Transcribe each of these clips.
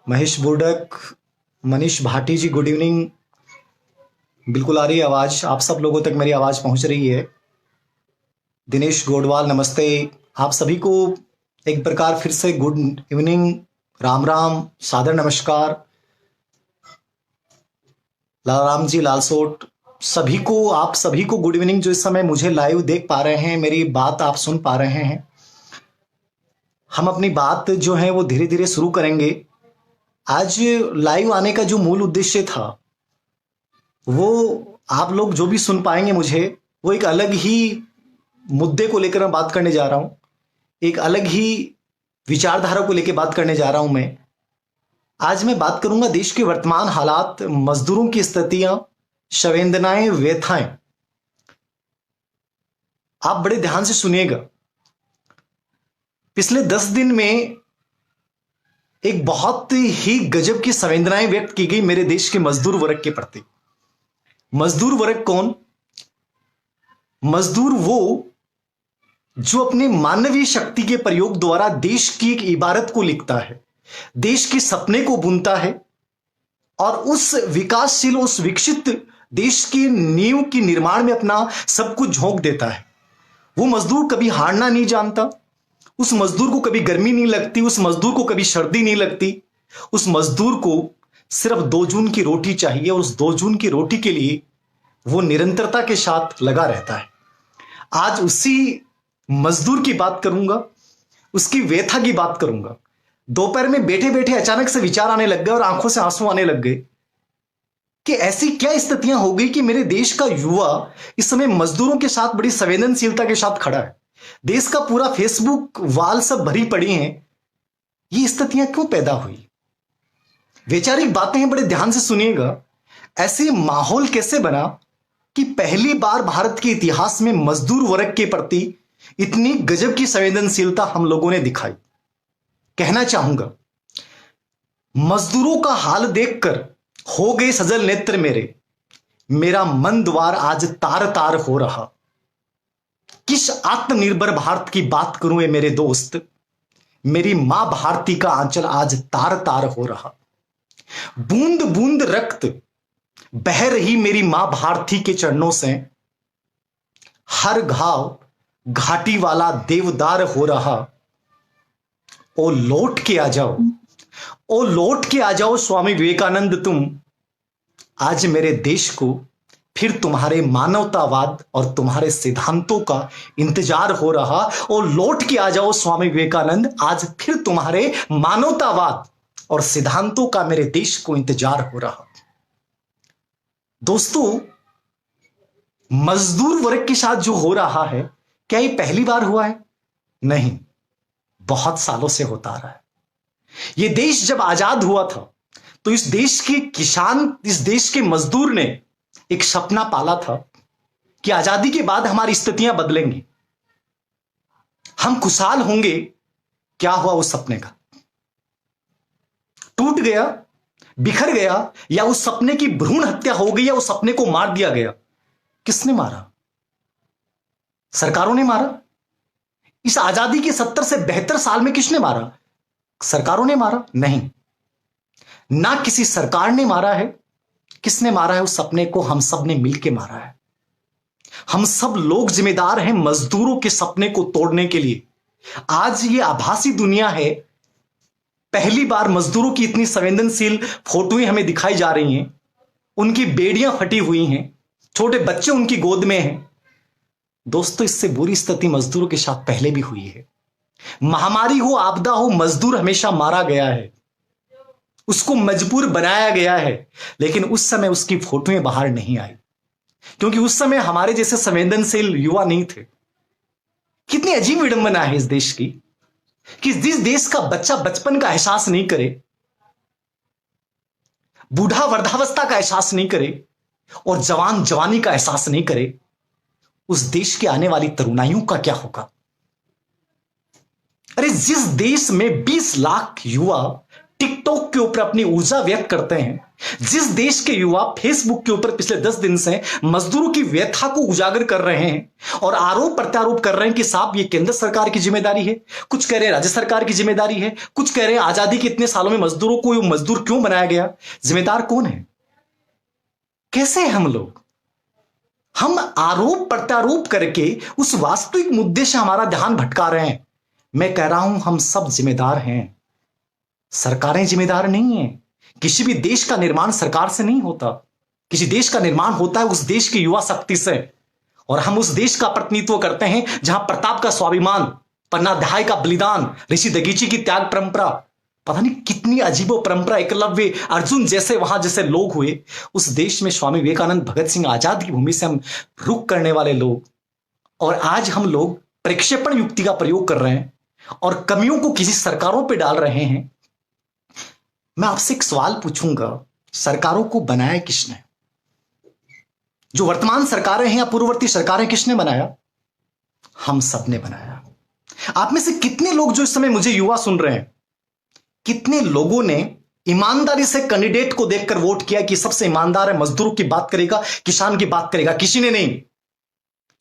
महेश बुर्डक, मनीष भाटी जी, good evening. बिल्कुल आ रही है आवाज, आप सब लोगों तक मेरी आवाज पहुंच रही है। दिनेश गोडवाल नमस्ते। आप सभी को एक प्रकार फिर से गुड इवनिंग, राम राम, सादर नमस्कार। लाल राम जी, लालसोट, सभी को, आप सभी को गुड इवनिंग जो इस समय मुझे लाइव देख पा रहे हैं, मेरी बात आप सुन पा रहे हैं। हम अपनी बात जो है वो धीरे धीरे शुरू करेंगे। आज लाइव आने का जो मूल उद्देश्य था वो आप लोग जो भी सुन पाएंगे मुझे, वो एक अलग ही मुद्दे को लेकर मैं बात करने जा रहा हूं। एक अलग ही विचारधारा को लेकर बात करने जा रहा हूं मैं। आज मैं बात करूंगा देश के वर्तमान हालात, मजदूरों की स्थितियां, संवेदनाएं, व्यथाएं। आप बड़े ध्यान से सुनिएगा। पिछले 10 दिन में एक बहुत ही गजब की संवेदनाएं व्यक्त की गई मेरे देश के मजदूर वर्ग के प्रति। मजदूर वर्ग कौन? मजदूर वो जो अपने मानवीय शक्ति के प्रयोग द्वारा देश की एक इबारत को लिखता है, देश के सपने को बुनता है और उस विकासशील, उस विकसित देश की नींव के निर्माण में अपना सब कुछ झोंक देता है। वो मजदूर कभी हारना नहीं जानता। उस मजदूर को कभी गर्मी नहीं लगती, उस मजदूर को कभी सर्दी नहीं लगती। उस मजदूर को सिर्फ 2 जून की रोटी चाहिए और उस 2 जून की रोटी के लिए वो निरंतरता के साथ लगा रहता है। आज उसी मजदूर की बात करूंगा, उसकी व्यथा की बात करूंगा। दोपहर में बैठे बैठे अचानक से विचार आने लग गए और आंखों से आंसू आने लग गए कि ऐसी क्या स्थितियां हो गई कि मेरे देश का युवा इस समय मजदूरों के साथ बड़ी संवेदनशीलता के साथ खड़ा है। देश का पूरा फेसबुक वाल सब भरी पड़ी हैं। ये स्थितियां क्यों पैदा हुई? वैचारिक बातें हैं, बड़े ध्यान से सुनिएगा। ऐसे माहौल कैसे बना कि पहली बार भारत के इतिहास में मजदूर वर्ग के प्रति इतनी गजब की संवेदनशीलता हम लोगों ने दिखाई? कहना चाहूंगा, मजदूरों का हाल देखकर हो गए सजल नेत्र मेरे, मेरा मन द्वार आज तार तार हो रहा। किस आत्मनिर्भर भारत की बात करूं ये मेरे दोस्त, मेरी मां भारती का आंचल आज तार तार हो रहा। बूंद बूंद रक्त बह रही मेरी मां भारती के चरणों से, हर घाव घाटी वाला देवदार हो रहा। ओ लौट के आ जाओ, ओ लौट के आ जाओ स्वामी विवेकानंद तुम, आज मेरे देश को फिर तुम्हारे मानवतावाद और तुम्हारे सिद्धांतों का इंतजार हो रहा। ओ लौट के आ जाओ स्वामी विवेकानंद, आज फिर तुम्हारे मानवतावाद और सिद्धांतों का मेरे देश को इंतजार हो रहा। दोस्तों, मजदूर वर्ग के साथ जो हो रहा है, क्या ये पहली बार हुआ है? नहीं, बहुत सालों से होता आ रहा है। ये देश जब आजाद हुआ था तो इस देश के किसान, इस देश के मजदूर ने एक सपना पाला था कि आजादी के बाद हमारी स्थितियां बदलेंगी, हम खुशहाल होंगे। क्या हुआ उस सपने का? टूट गया, बिखर गया, या उस सपने की भ्रूण हत्या हो गई, या उस सपने को मार दिया गया? किसने मारा? सरकारों ने मारा। इस आजादी के 70 से 72 साल में किसने मारा? सरकारों ने मारा? नहीं, ना किसी सरकार ने मारा है। किसने मारा है उस सपने को? हम सब ने मिलकर मारा है। हम सब लोग जिम्मेदार हैं मजदूरों के सपने को तोड़ने के लिए। आज ये आभासी दुनिया है, पहली बार मजदूरों की इतनी संवेदनशील फोटोएं हमें दिखाई जा रही हैं। उनकी बेड़ियां फटी हुई हैं, छोटे बच्चे उनकी गोद में हैं। दोस्तों, इससे बुरी स्थिति मजदूरों के साथ पहले भी हुई है। महामारी हो, आपदा हो, मजदूर हमेशा मारा गया है, उसको मजबूर बनाया गया है। लेकिन उस समय उसकी फोटोएं बाहर नहीं आई, क्योंकि उस समय हमारे जैसे संवेदनशील युवा नहीं थे। कितनी अजीब विडंबना है इस देश की कि जिस देश का बच्चा बचपन का एहसास नहीं करे, बूढ़ा वृद्धावस्था का एहसास नहीं करे और जवान जवानी का एहसास नहीं करे, उस देश की आने वाली तरुणाइयों का क्या होगा? अरे, जिस देश में 20 लाख युवा टिकटॉक के ऊपर अपनी ऊर्जा व्यक्त करते हैं, जिस देश के युवा फेसबुक के ऊपर पिछले 10 दिन से मजदूरों की व्यथा को उजागर कर रहे हैं और आरोप प्रत्यारोप कर रहे हैं कि साहब ये केंद्र सरकार की जिम्मेदारी है, कुछ कह रहे हैं राज्य सरकार की जिम्मेदारी है, कुछ कह रहे हैं आजादी के इतने सालों में मजदूरों को मजदूर क्यों बनाया गया, जिम्मेदार कौन है? कैसे हैं हम लोग? हम आरोप प्रत्यारोप करके उस वास्तविक मुद्दे से हमारा ध्यान भटका रहे हैं। मैं कह रहा हूं हम सब जिम्मेदार हैं, सरकारें जिम्मेदार नहीं है। किसी भी देश का निर्माण सरकार से नहीं होता, किसी देश का निर्माण होता है उस देश की युवा शक्ति से। और हम उस देश का प्रतिनिधित्व करते हैं जहां प्रताप का स्वाभिमान, पन्नाध्याय का बलिदान, ऋषि दधीची की त्याग परंपरा, पता नहीं कितनी अजीबो परंपरा, एकलव्य, अर्जुन जैसे वहां जैसे लोग हुए उस देश में, स्वामी विवेकानंद, भगत सिंह, आजाद की भूमि से हम रुक करने वाले लोग। और आज हम लोग प्रक्षेपण युक्ति का प्रयोग कर रहे हैं और कमियों को किसी सरकारों पर डाल रहे हैं। मैं आपसे एक सवाल पूछूंगा, सरकारों को बनाया किसने? जो वर्तमान सरकारें हैं या पूर्ववर्ती सरकारें, किसने बनाया? हम सब ने बनाया। आप में से कितने लोग जो इस समय मुझे युवा सुन रहे हैं, कितने लोगों ने ईमानदारी से कैंडिडेट को देखकर वोट किया कि सबसे ईमानदार है, मजदूरों की बात करेगा, किसान की बात करेगा? किसी ने नहीं।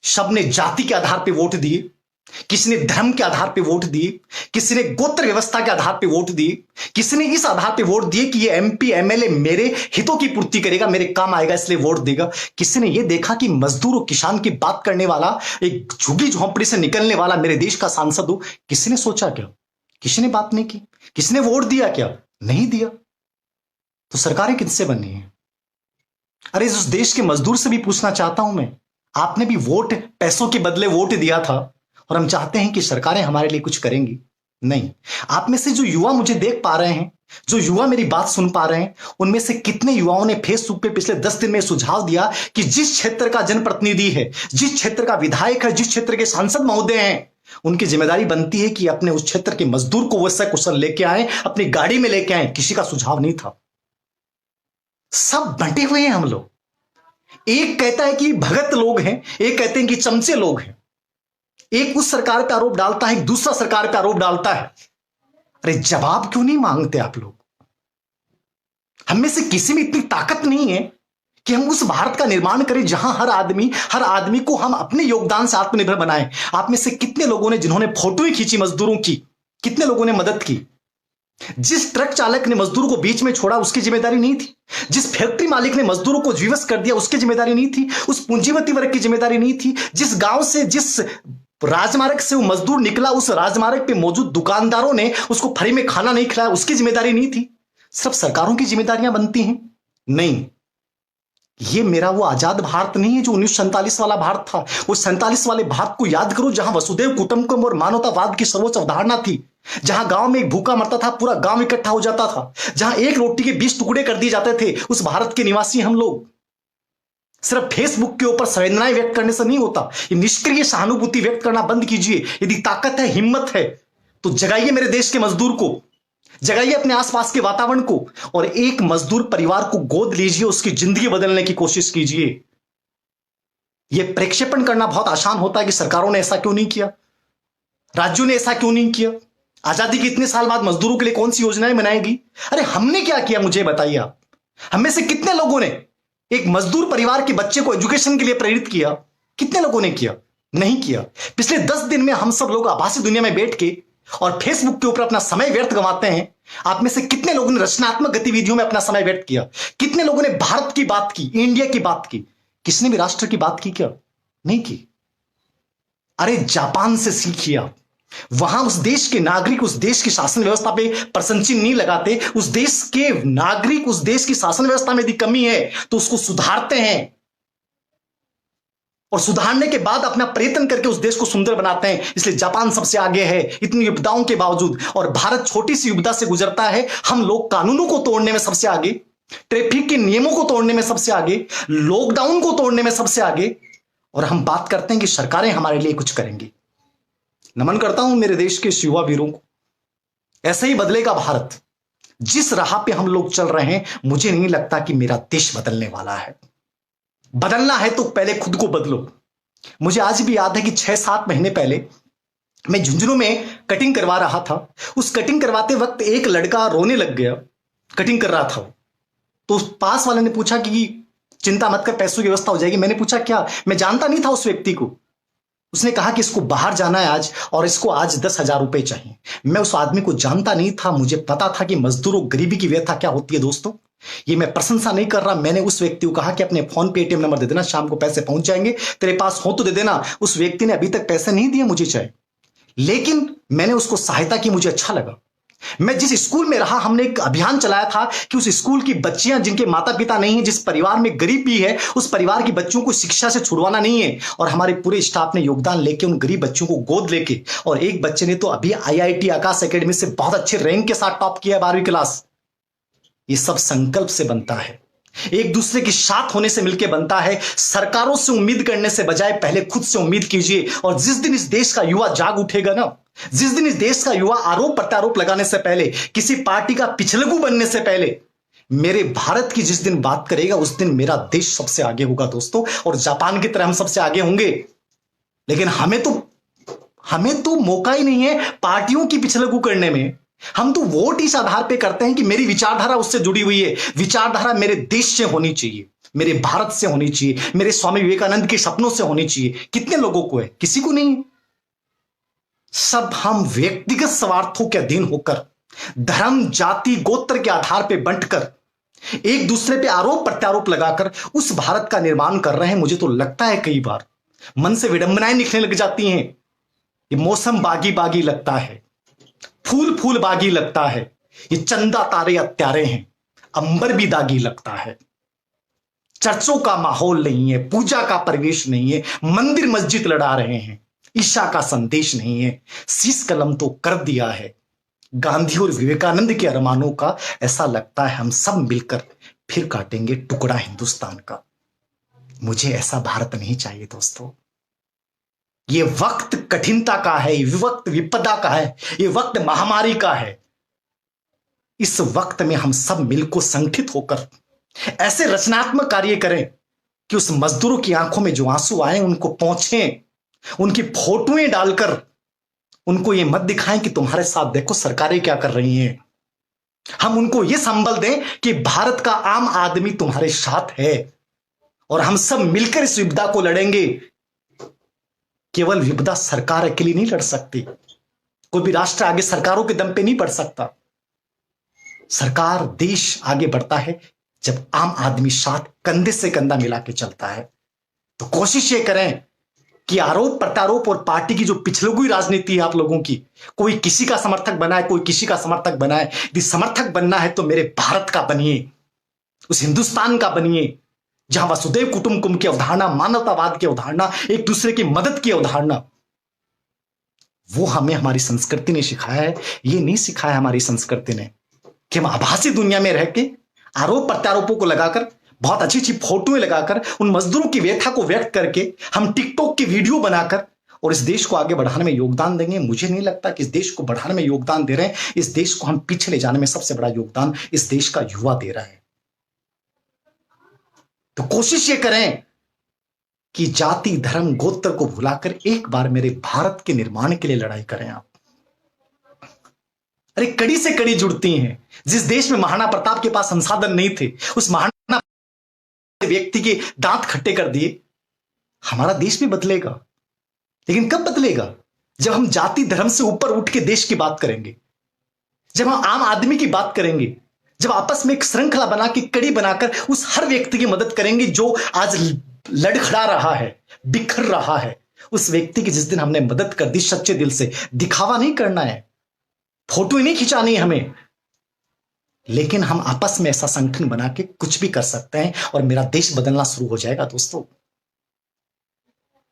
सबने जाति के आधार पर वोट दिए, किसी ने धर्म के आधार पे वोट दिए, किसी ने गोत्र व्यवस्था के आधार पे वोट दिए, किसी ने इस आधार पे वोट दिए कि ये एमपी एमएलए मेरे हितों की पूर्ति करेगा, मेरे काम आएगा, इसलिए वोट देगा। किसी ने ये देखा कि मजदूर और किसान की बात करने वाला, एक झुग्गी झोंपड़ी से निकलने वाला मेरे देश का सांसद हो। किसी ने सोचा क्या? किसी ने बात नहीं की। किसी ने वोट दिया क्या? नहीं दिया। तो सरकारें किससे बनी है? अरे उस देश के मजदूर से भी पूछना चाहता हूं मैं, आपने भी वोट पैसों के बदले वोट दिया था और हम चाहते हैं कि सरकारें हमारे लिए कुछ करेंगी? नहीं। आप में से जो युवा मुझे देख पा रहे हैं, जो युवा मेरी बात सुन पा रहे हैं, उनमें से कितने युवाओं ने फेसबुक पे पिछले 10 दिन में सुझाव दिया कि जिस क्षेत्र का जनप्रतिनिधि है, जिस क्षेत्र का विधायक है, जिस क्षेत्र के सांसद महोदय हैं, उनकी जिम्मेदारी बनती है कि अपने उस क्षेत्र के मजदूर को वैसा कुशल लेके आए, अपनी गाड़ी में लेके आए। किसी का सुझाव नहीं था। सब बंटे हुए हैं हम लोग। एक कहता है कि भगत लोग हैं, एक कहते हैं कि चमचे लोग हैं। एक उस सरकार पे आरोप डालता है, एक दूसरा सरकार पे आरोप डालता है। अरे जवाब क्यों नहीं मांगते आप लोग? हम में से किसी में इतनी ताकत नहीं है कि हम उस भारत का निर्माण करें जहां हर आदमी को हम अपने योगदान से आत्मनिर्भर बनाएं। आप में से कितने लोगों ने, जिन्होंने फोटो ही खींची मजदूरों की, कितने लोगों ने मदद की? जिस ट्रक चालक ने मजदूरों को बीच में छोड़ा उसकी जिम्मेदारी नहीं थी, जिस फैक्ट्री मालिक ने मजदूरों को विवश कर दिया उसकी जिम्मेदारी नहीं थी, उस पूंजीपति वर्ग की जिम्मेदारी नहीं थी, जिस गांव से, जिस राजमार्ग से वो मजदूर निकला, उस राजमार्ग पे मौजूद दुकानदारों ने उसको फ्री में खाना नहीं खिलाया, उसकी जिम्मेदारी नहीं थी। सिर्फ सरकारों की जिम्मेदारियां बनती हैं? नहीं। ये मेरा वो आजाद भारत नहीं है जो 1947 वाला भारत था। वो 47 वाले भारत को याद करो जहां वसुदेव कुटुंबकम और मानवतावाद की सर्वोच्च अवधारणा थी, जहां गांव में एक भूखा मरता था पूरा गांव इकट्ठा हो जाता था, जहां एक रोटी के 20 टुकड़े कर दिए जाते थे। उस भारत के निवासी हम लोग। सिर्फ फेसबुक के ऊपर संवेदनाएं व्यक्त करने से नहीं होता। ये निष्क्रिय सहानुभूति व्यक्त करना बंद कीजिए। यदि ताकत है, हिम्मत है, तो जगाइए मेरे देश के मजदूर को, जगाइए अपने आसपास के वातावरण को और एक मजदूर परिवार को गोद लीजिए, उसकी जिंदगी बदलने की कोशिश कीजिए। यह प्रक्षेपण करना बहुत आसान होता है कि सरकारों ने ऐसा क्यों नहीं किया, राज्यों ने ऐसा क्यों नहीं किया, आजादी के इतने साल बाद मजदूरों के लिए कौन सी योजनाएं बनाएगी। अरे हमने क्या किया, मुझे बताइए आप। हम में से कितने लोगों ने एक मजदूर परिवार के बच्चे को एजुकेशन के लिए प्रेरित किया? कितने लोगों ने किया? नहीं किया। पिछले 10 दिन में हम सब लोग आभासी दुनिया में बैठ के और फेसबुक के ऊपर अपना समय व्यर्थ गंवाते हैं। आप में से कितने लोगों ने रचनात्मक गतिविधियों में अपना समय व्यर्थ किया? कितने लोगों ने भारत की बात की, इंडिया की बात की? किसने भी राष्ट्र की बात की क्या? नहीं की। अरे जापान से सीखिए आप। वहां उस देश के नागरिक उस देश की शासन व्यवस्था पे प्रशंसा नहीं लगाते। उस देश के नागरिक उस देश की शासन व्यवस्था में यदि कमी है तो उसको सुधारते हैं और सुधारने के बाद अपना प्रयत्न करके उस देश को सुंदर बनाते हैं। इसलिए जापान सबसे आगे है इतनी विपदाओं के बावजूद, और भारत छोटी सी विपदा से गुजरता है। हम लोग कानूनों को तोड़ने में सबसे आगे, ट्रैफिक के नियमों को तोड़ने में सबसे आगे, लॉकडाउन को तोड़ने में सबसे आगे, और हम बात करते हैं कि सरकारें हमारे लिए कुछ करेंगी। नमन करता हूं मेरे देश के युवा वीरों को। ऐसे ही बदलेगा भारत। जिस राह पे हम लोग चल रहे हैं, मुझे नहीं लगता कि मेरा देश बदलने वाला है। बदलना है तो पहले खुद को बदलो। मुझे आज भी याद है कि 6-7 महीने पहले मैं झुंझुनू में कटिंग करवा रहा था। उस कटिंग करवाते वक्त एक लड़का रोने लग गया, कटिंग कर रहा था वो। तो उस पास वाले ने पूछा कि चिंता मत कर, पैसों की व्यवस्था हो जाएगी। मैंने पूछा क्या? मैं जानता नहीं था उस व्यक्ति को। उसने कहा कि इसको बाहर जाना है आज, और इसको आज 10,000 रुपए चाहिए। मैं उस आदमी को जानता नहीं था, मुझे पता था कि मजदूरों गरीबी की व्यथा क्या होती है। दोस्तों, ये मैं प्रशंसा नहीं कर रहा। मैंने उस व्यक्ति को कहा कि अपने फोन पे एटीएम नंबर दे देना, शाम को पैसे पहुंच जाएंगे, तेरे पास हो तो दे देना। उस व्यक्ति ने अभी तक पैसे नहीं दिए मुझे चाहे, लेकिन मैंने उसको सहायता की, मुझे अच्छा लगा। मैं जिस स्कूल में रहा, हमने एक अभियान चलाया था कि उस स्कूल की बच्चियां जिनके माता पिता नहीं है, जिस परिवार में गरीबी है, उस परिवार की बच्चों को शिक्षा से छुड़वाना नहीं है। और हमारे पूरे स्टाफ ने योगदान लेके उन गरीब बच्चों को गोद लेके, और एक बच्चे ने तो अभी आईआईटी आकाश एकेडमी से बहुत अच्छे रैंक के साथ टॉप किया है 12वीं क्लास। ये सब संकल्प से बनता है, एक दूसरे के साथ होने से मिलकर बनता है। सरकारों से उम्मीद करने से बजाय पहले खुद से उम्मीद कीजिए। और जिस दिन इस देश का युवा जाग उठेगा ना, जिस दिन इस देश का युवा आरोप प्रत्यारोप लगाने से पहले, किसी पार्टी का पिछलगू बनने से पहले, मेरे भारत की जिस दिन बात करेगा, उस दिन मेरा देश सबसे आगे होगा दोस्तों। और जापान की तरह हम सबसे आगे होंगे। लेकिन हमें तो मौका ही नहीं है पार्टियों की पिछलगू करने में। हम तो वोट इस आधार पे करते हैं कि मेरी विचारधारा उससे जुड़ी हुई है। विचारधारा मेरे देश से होनी चाहिए, मेरे भारत से होनी चाहिए, मेरे स्वामी विवेकानंद के सपनों से होनी चाहिए। कितने लोगों को है? किसी को नहीं। सब हम व्यक्तिगत स्वार्थों के अधीन होकर, धर्म जाति गोत्र के आधार पर बंटकर, एक दूसरे पे आरोप प्रत्यारोप लगाकर उस भारत का निर्माण कर रहे हैं। मुझे तो लगता है कई बार मन से विडंबनाएं निकलने लग जाती हैं। ये मौसम बागी बागी लगता है, फूल फूल बागी लगता है, ये चंदा तारे अत्यारे हैं, अंबर भी दागी लगता है। चर्चों का माहौल नहीं है, पूजा का परिवेश नहीं है, मंदिर मस्जिद लड़ा रहे हैं, ईशा का संदेश नहीं है। शीश कलम तो कर दिया है गांधी और विवेकानंद के अरमानों का। ऐसा लगता है हम सब मिलकर फिर काटेंगे टुकड़ा हिंदुस्तान का। मुझे ऐसा भारत नहीं चाहिए दोस्तों। ये वक्त कठिनता का है, ये वक्त विपदा का है, ये वक्त महामारी का है। इस वक्त में हम सब मिलकर संगठित होकर ऐसे रचनात्मक कार्य करें कि उस मजदूरों की आंखों में जो आंसू आए उनको पहुंचे, उनकी फोटोएं डालकर उनको ये मत दिखाएं कि तुम्हारे साथ देखो सरकारें क्या कर रही हैं। हम उनको ये संबल दें कि भारत का आम आदमी तुम्हारे साथ है, और हम सब मिलकर इस विपदा को लड़ेंगे। केवल विपदा सरकार अकेली नहीं लड़ सकती, कोई भी राष्ट्र आगे सरकारों के दम पे नहीं बढ़ सकता। सरकार, देश आगे बढ़ता है जब आम आदमी साथ कंधे से कंधा मिला के चलता है। तो कोशिश ये करें कि आरोप प्रत्यारोप और पार्टी की जो पिछलगुई राजनीति है आप लोगों की, कोई किसी का समर्थक बनाए, कोई किसी का समर्थक बनाए। यदि समर्थक बनना है तो मेरे भारत का बनिए, उस हिंदुस्तान का बनिए जहां वसुदैव कुटुंबकम की अवधारणा, मानवतावाद की अवधारणा, एक दूसरे की मदद की अवधारणा, वो हमें हमारी संस्कृति ने सिखाया है। ये नहीं सिखाया हमारी संस्कृति ने कि हम आभासी दुनिया में रह के आरोप प्रत्यारोपों को लगाकर, बहुत अच्छी अच्छी फोटोएं लगाकर, उन मजदूरों की व्यथा को व्यक्त करके हम टिकटॉक की वीडियो बनाकर और इस देश को आगे बढ़ाने में योगदान देंगे। मुझे नहीं लगता कि इस देश को बढ़ाने में योगदान दे रहे हैं। इस देश को हम पीछे ले जाने में सबसे बड़ा योगदान इस देश का युवा दे रहा है। तो कोशिश ये करें कि जाति धर्म गोत्र को भुलाकर एक बार मेरे भारत के निर्माण के लिए लड़ाई करें आप। अरे कड़ी से कड़ी जुड़ती हैं। जिस देश में महाराणा प्रताप के पास संसाधन नहीं थे, उस महाराणा व्यक्ति के दांत खट्टे कर दिए। हमारा देश भी बदलेगा, लेकिन कब बदलेगा? जब हम जाति धर्म से ऊपर उठ के देश की बात करेंगे, जब हम आम आदमी की बात करेंगे, जब आपस में एक श्रृंखला बना के कड़ी बनाकर उस हर व्यक्ति की मदद करेंगे जो आज लड़खड़ा रहा है, बिखर रहा है। उस व्यक्ति की जिस दिन हमने मदद कर दी सच्चे दिल से, दिखावा नहीं करना है, फोटो नहीं खिंचानी है हमें, लेकिन हम आपस में ऐसा संगठन बना के कुछ भी कर सकते हैं और मेरा देश बदलना शुरू हो जाएगा दोस्तों।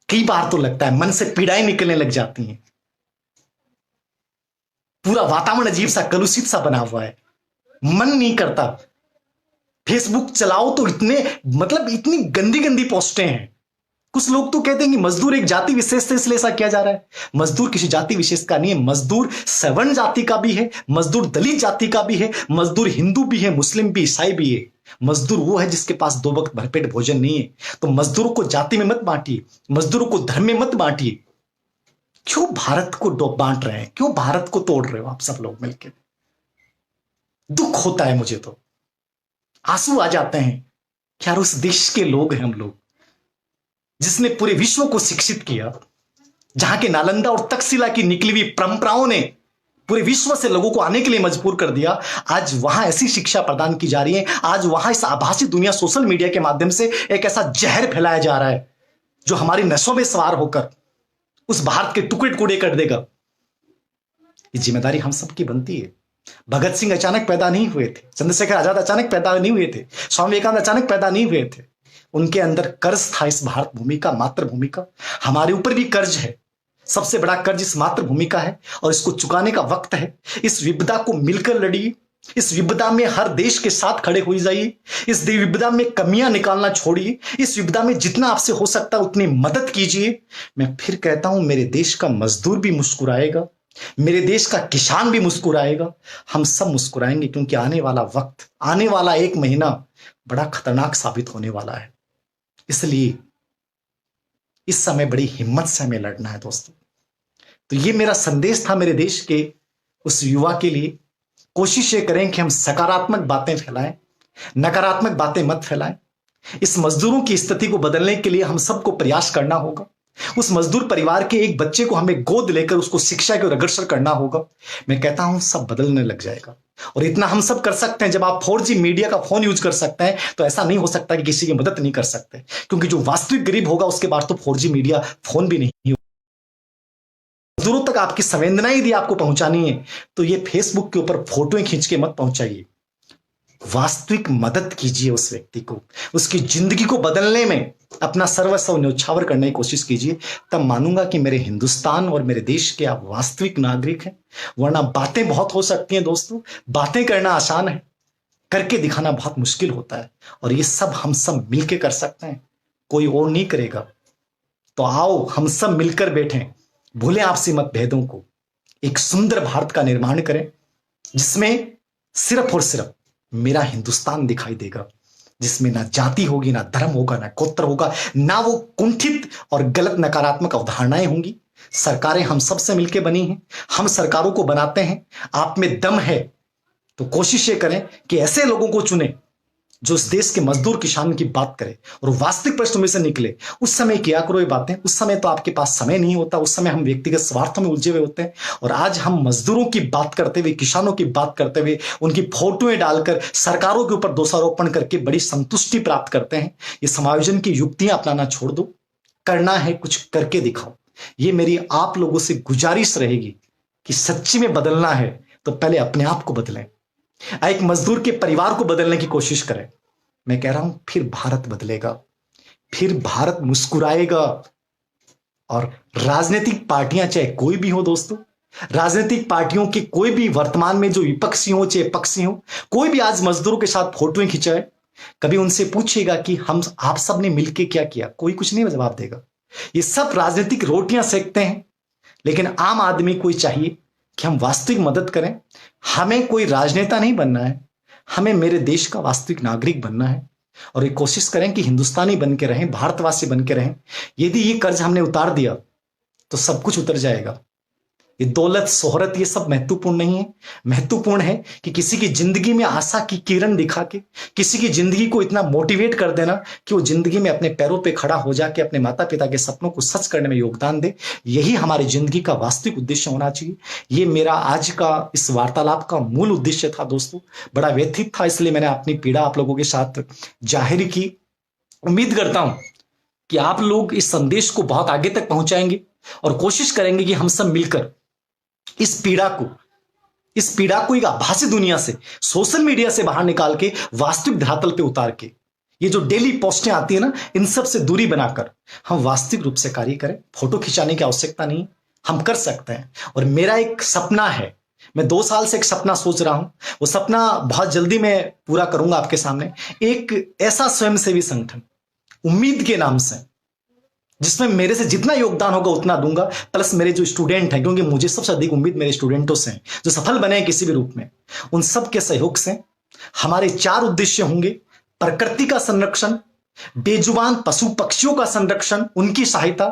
कई बार तो लगता है मन से पीड़ाएं निकलने लग जाती हैं। पूरा वातावरण अजीब सा कलुषित सा बना हुआ है, मन नहीं करता। फेसबुक चलाओ तो इतनी गंदी गंदी पोस्टें हैं। कुछ लोग तो कहते हैं कि मजदूर एक जाति विशेष से इसलिए ऐसा किया जा रहा है। मजदूर किसी जाति विशेष का नहीं है। मजदूर सवर्ण जाति का भी है, मजदूर दलित जाति का भी है, मजदूर हिंदू भी है, मुस्लिम भी, ईसाई भी है। मजदूर वो है जिसके पास 2 वक्त भरपेट भोजन नहीं है। तो मजदूरों को जाति में मत बांटिए, मजदूरों को धर्म में मत बांटिए। क्यों भारत को बांट रहे हैं, क्यों भारत को तोड़ रहे हो आप सब लोग मिलकर? दुख होता है मुझे, तो आंसू आ जाते हैं। क्या उस देश के लोग हैं हम लोग, जिसने पूरे विश्व को शिक्षित किया, जहां के नालंदा और तक्षशिला की निकली हुई परंपराओं ने पूरे विश्व से लोगों को आने के लिए मजबूर कर दिया। आज वहां ऐसी शिक्षा प्रदान की जा रही है, आज वहां इस आभासी दुनिया सोशल मीडिया के माध्यम से एक ऐसा जहर फैलाया जा रहा है जो हमारी नसों में सवार होकर उस भारत के टुकड़े टुकड़े कर देगा। ये जिम्मेदारी हम सबकी बनती है। भगत सिंह अचानक पैदा नहीं हुए थे, चंद्रशेखर आजाद अचानक पैदा नहीं हुए थे, स्वामी विवेकानंद अचानक पैदा नहीं हुए थे। उनके अंदर कर्ज था इस भारत भूमि का, मातृभूमि का। हमारे ऊपर भी कर्ज है, सबसे बड़ा कर्ज इस मातृभूमि का है और इसको चुकाने का वक्त है। इस विपदा को मिलकर लड़िए, इस विपदा में हर देश के साथ खड़े हो जाइए, इस विपदा में कमियां निकालना छोड़िए, इस विपदा में जितना आपसे हो सकता है उतनी मदद कीजिए। मैं फिर कहता हूं, मेरे देश का मजदूर भी मुस्कुराएगा, मेरे देश का किसान भी मुस्कुराएगा, हम सब मुस्कुराएंगे, क्योंकि आने वाला वक्त, आने वाला एक महीना बड़ा खतरनाक साबित होने वाला है। इसलिए इस समय बड़ी हिम्मत से हमें लड़ना है दोस्तों। तो ये मेरा संदेश था मेरे देश के उस युवा के लिए। कोशिश ये करें कि हम सकारात्मक बातें फैलाएं, नकारात्मक बातें मत फैलाएं। इस मजदूरों की स्थिति को बदलने के लिए हम सबको प्रयास करना होगा। उस मजदूर परिवार के एक बच्चे को हमें गोद लेकर उसको शिक्षा की ओर अग्रसर करना होगा। मैं कहता हूं सब बदलने लग जाएगा। और इतना हम सब कर सकते हैं, जब आप 4G मीडिया का फोन यूज कर सकते हैं तो ऐसा नहीं हो सकता कि किसी की मदद नहीं कर सकते, क्योंकि जो वास्तविक गरीब होगा उसके पास तो 4G मीडिया फोन भी नहीं होगा। मजदूरों तक आपकी संवेदना यदि आपको पहुंचानी है तो ये फेसबुक के ऊपर फोटोएं खींच के मत पहुंचाइए, वास्तविक मदद कीजिए उस व्यक्ति को, उसकी जिंदगी को बदलने में अपना सर्वस्व न्यौछावर करने की कोशिश कीजिए। तब मानूंगा कि मेरे हिंदुस्तान और मेरे देश के आप वास्तविक नागरिक हैं। वरना बातें बहुत हो सकती हैं दोस्तों, बातें करना आसान है, करके दिखाना बहुत मुश्किल होता है। और ये सब हम सब मिलकर कर सकते हैं, कोई और नहीं करेगा। तो आओ हम सब मिलकर बैठें, भूलें आपसी मतभेदों को, एक सुंदर भारत का निर्माण करें जिसमें सिर्फ और सिर्फ मेरा हिंदुस्तान दिखाई देगा, जिसमें ना जाति होगी, ना धर्म होगा, ना गोत्र होगा, ना वो कुंठित और गलत नकारात्मक अवधारणाएं होंगी। सरकारें हम सब से मिलकर बनी हैं, हम सरकारों को बनाते हैं। आप में दम है तो कोशिश ये करें कि ऐसे लोगों को चुने जो इस देश के मजदूर किसान की बात करे और वास्तविक प्रश्नों में से निकले। उस समय किया करो ये बातें। उस समय तो आपके पास समय नहीं होता, उस समय हम व्यक्तिगत स्वार्थों में उलझे हुए होते हैं। और आज हम मजदूरों की बात करते हुए, किसानों की बात करते हुए, उनकी फोटोएं डालकर सरकारों के ऊपर दोषारोपण करके बड़ी संतुष्टि प्राप्त करते हैं। ये समायोजन की युक्तियां अपनाना छोड़ दो, करना है कुछ करके दिखाओ। ये मेरी आप लोगों से गुजारिश रहेगी कि सच्ची में बदलना है तो पहले अपने आप को बदलें, एक मजदूर के परिवार को बदलने की कोशिश करें। मैं कह रहा हूं फिर भारत बदलेगा, फिर भारत मुस्कुराएगा। और राजनीतिक पार्टियां चाहे कोई भी हो दोस्तों, राजनीतिक पार्टियों के कोई भी वर्तमान में जो विपक्षी हो चाहे पक्षी हो, कोई भी आज मजदूरों के साथ फोटोएं खिंचाए, कभी उनसे पूछेगा कि हम आप सब ने मिलकर क्या किया, कोई कुछ नहीं जवाब देगा। ये सब राजनीतिक रोटियां सेकते हैं। लेकिन आम आदमी को चाहिए कि हम वास्तविक मदद करें। हमें कोई राजनेता नहीं बनना है, हमें मेरे देश का वास्तविक नागरिक बनना है। और ये कोशिश करें कि हिंदुस्तानी बन के रहें, भारतवासी बन के रहें। यदि ये कर्ज हमने उतार दिया तो सब कुछ उतर जाएगा। ये दौलत, शोहरत, ये सब महत्वपूर्ण नहीं है। महत्वपूर्ण है कि किसी की जिंदगी में आशा की किरण दिखा के, किसी की जिंदगी को इतना मोटिवेट कर देना कि वो जिंदगी में अपने पैरों पे खड़ा हो जाके अपने माता पिता के सपनों को सच करने में योगदान दे। यही हमारी जिंदगी का वास्तविक उद्देश्य होना चाहिए। ये मेरा आज का इस वार्तालाप का मूल उद्देश्य था दोस्तों। बड़ा व्यथित था, इसलिए मैंने अपनी पीड़ा आप लोगों के साथ जाहिर की। उम्मीद करता हूं कि आप लोग इस संदेश को बहुत आगे तक पहुंचाएंगे और कोशिश करेंगे कि हम सब मिलकर इस पीड़ा को एक आभासी दुनिया से, सोशल मीडिया से बाहर निकाल के वास्तविक धरातल पे उतार के, ये जो डेली पोस्टें आती है ना, इन सब से दूरी बनाकर हम वास्तविक रूप से कार्य करें। फोटो खिंचाने की आवश्यकता नहीं, हम कर सकते हैं। और मेरा एक सपना है, मैं 2 साल से एक सपना सोच रहा हूं, वो सपना बहुत जल्दी मैं पूरा करूंगा आपके सामने। एक ऐसा स्वयंसेवी संगठन उम्मीद के नाम से, जिसमें मेरे से जितना योगदान होगा उतना दूंगा, प्लस मेरे जो स्टूडेंट हैं, क्योंकि मुझे सबसे अधिक उम्मीद मेरे स्टूडेंटों से है जो सफल बने हैं किसी भी रूप में, उन सब के सहयोग से हमारे 4 उद्देश्य होंगे। प्रकृति का संरक्षण, बेजुबान पशु पक्षियों का संरक्षण, उनकी सहायता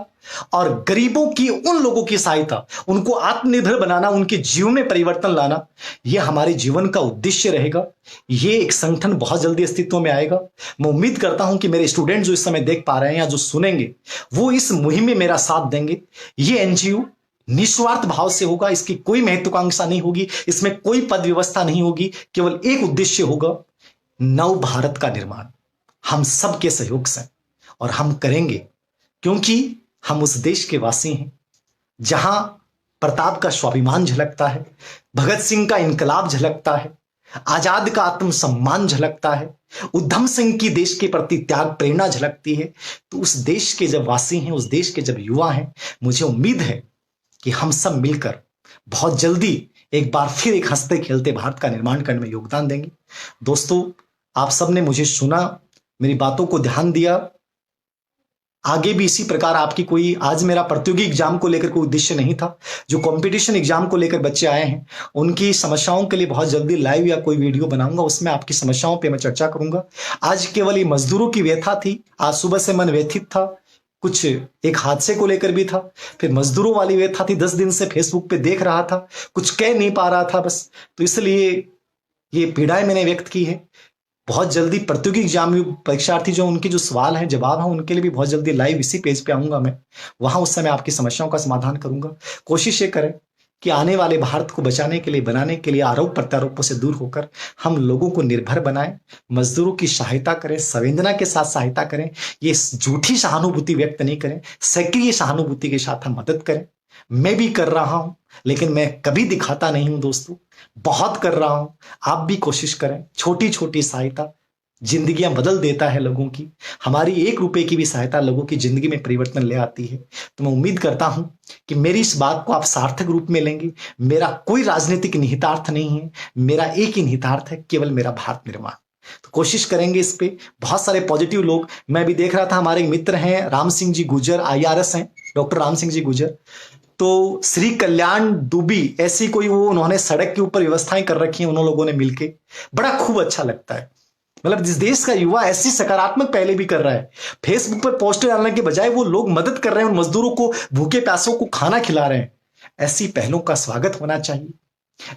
और गरीबों की, उन लोगों की सहायता, उनको आत्मनिर्भर बनाना, उनके जीवन में परिवर्तन लाना, यह हमारे जीवन का उद्देश्य रहेगा। यह एक संगठन बहुत जल्दी अस्तित्व में आएगा। मैं उम्मीद करता हूं कि मेरे स्टूडेंट जो इस समय देख पा रहे हैं या जो सुनेंगे, वो इस मुहिम में मेरा साथ देंगे। ये एनजीओ निस्वार्थ भाव से होगा, इसकी कोई महत्वाकांक्षा नहीं होगी, इसमें कोई पद व्यवस्था नहीं होगी, केवल एक उद्देश्य होगा, नव भारत का निर्माण हम सबके सहयोग से, और हम करेंगे क्योंकि हम उस देश के वासी हैं जहां प्रताप का स्वाभिमान झलकता है, भगत सिंह का इनकलाब झलकता है, आजाद का आत्मसम्मान झलकता है, उधम सिंह की देश के प्रति त्याग प्रेरणा झलकती है। तो उस देश के जब वासी हैं, उस देश के जब युवा हैं, मुझे उम्मीद है कि हम सब मिलकर बहुत जल्दी एक बार फिर एक हंसते खेलते भारत का निर्माण करने में योगदान देंगे। दोस्तों, आप सबने मुझे सुना, मेरी बातों को ध्यान दिया। आगे भी इसी प्रकार आपकी कोई, आज मेरा प्रतियोगी एग्जाम को लेकर कोई उद्देश्य नहीं था, जो कंपटीशन एग्जाम को लेकर बच्चे आए हैं उनकी समस्याओं के लिए बहुत जल्दी लाइव या कोई वीडियो बनाऊंगा, उसमें आपकी समस्याओं पे मैं चर्चा करूंगा। आज केवल ये मजदूरों की व्यथा थी, आज सुबह से मन व्यथित था, कुछ एक हादसे को लेकर भी था, फिर मजदूरों वाली व्यथा थी, 10 दिन से फेसबुक पे देख रहा था, कुछ कह नहीं पा रहा था बस, तो इसलिए ये पीड़ाएं मैंने व्यक्त की है। बहुत जल्दी प्रतियोगी एग्जाम परीक्षार्थी जो उनके जो सवाल हैं, जवाब हैं, उनके लिए भी बहुत जल्दी लाइव इसी पेज पे आऊंगा मैं, वहां उस समय आपकी समस्याओं का समाधान करूंगा। कोशिश ये करें कि आने वाले भारत को बचाने के लिए, बनाने के लिए आरोप प्रत्यारोपों से दूर होकर हम लोगों को निर्भर बनाएं, मजदूरों की सहायता करें, संवेदना के साथ सहायता करें, ये झूठी सहानुभूति व्यक्त नहीं करें, सक्रिय सहानुभूति के साथ हम मदद करें। मैं भी कर रहा हूं, लेकिन मैं कभी दिखाता नहीं हूं दोस्तों, बहुत कर रहा हूं। आप भी कोशिश करें, छोटी छोटी सहायता जिंदगियां बदल देता है लोगों की। हमारी 1 रुपए की भी सहायता लोगों की जिंदगी में परिवर्तन ले आती है। तो मैं उम्मीद करता हूं कि मेरी इस बात को आप सार्थक रूप में लेंगे। मेरा कोई राजनीतिक निहितार्थ नहीं है, मेरा एक ही निहितार्थ है, केवल मेरा भारत निर्माण। तो कोशिश करेंगे इस पे। बहुत सारे पॉजिटिव लोग, मैं भी देख रहा था, हमारे मित्र हैं राम सिंह जी गुजर, IRS हैं, डॉक्टर राम सिंह जी गुजर, तो श्री कल्याण दुबी, ऐसी कोई वो उन्होंने सड़क के ऊपर व्यवस्थाएं कर रखी हैं उन लोगों ने मिलके, बड़ा खूब अच्छा लगता है। मतलब जिस देश का युवा ऐसी सकारात्मक पहले भी कर रहा है, फेसबुक पर पोस्टर डालने के बजाय वो लोग मदद कर रहे हैं, उन मजदूरों को, भूखे प्यासों को खाना खिला रहे हैं, ऐसी पहलों का स्वागत होना चाहिए।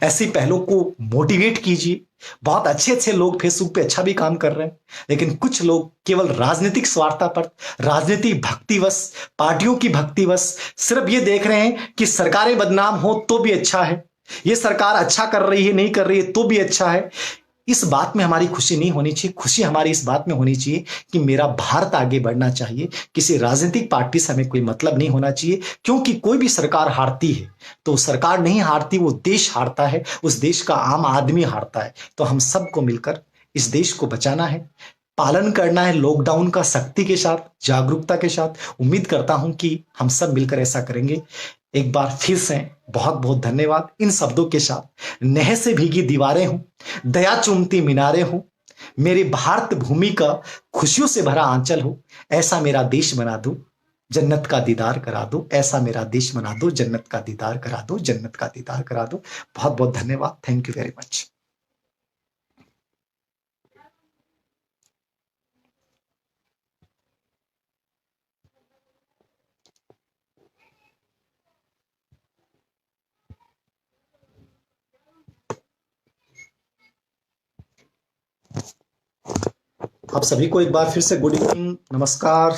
ऐसी पहलों को मोटिवेट कीजिए। बहुत अच्छे अच्छे लोग फेसबुक पे अच्छा भी काम कर रहे हैं, लेकिन कुछ लोग केवल राजनीतिक स्वार्थता पर, राजनीतिक भक्तिवश, पार्टियों की भक्तिवश सिर्फ ये देख रहे हैं कि सरकारें बदनाम हो तो भी अच्छा है, ये सरकार अच्छा कर रही है, नहीं कर रही है तो भी अच्छा है। इस बात में हमारी खुशी नहीं होनी चाहिए। खुशी हमारी इस बात में होनी चाहिए कि मेरा भारत आगे बढ़ना चाहिए। किसी राजनीतिक पार्टी से हमें कोई मतलब नहीं होना चाहिए, क्योंकि कोई भी सरकार हारती है तो सरकार नहीं हारती, वो देश हारता है, उस देश का आम आदमी हारता है। तो हम सबको मिलकर इस देश को बचाना है, पालन करना है लॉकडाउन का सख्ती के साथ, जागरूकता के साथ। उम्मीद करता हूं कि हम सब मिलकर ऐसा करेंगे। एक बार फिर से बहुत बहुत धन्यवाद इन शब्दों के साथ। नह से भीगी दीवारें हूं, दया चूमती मीनारें हूं, मेरी भारत भूमि का खुशियों से भरा आंचल हो, ऐसा मेरा देश बना दो, जन्नत का दीदार करा दो, ऐसा मेरा देश बना दो, जन्नत का दीदार करा दो, जन्नत का दीदार करा दो। बहुत बहुत धन्यवाद। Thank you very much. आप सभी को एक बार फिर से गुड इवनिंग, नमस्कार।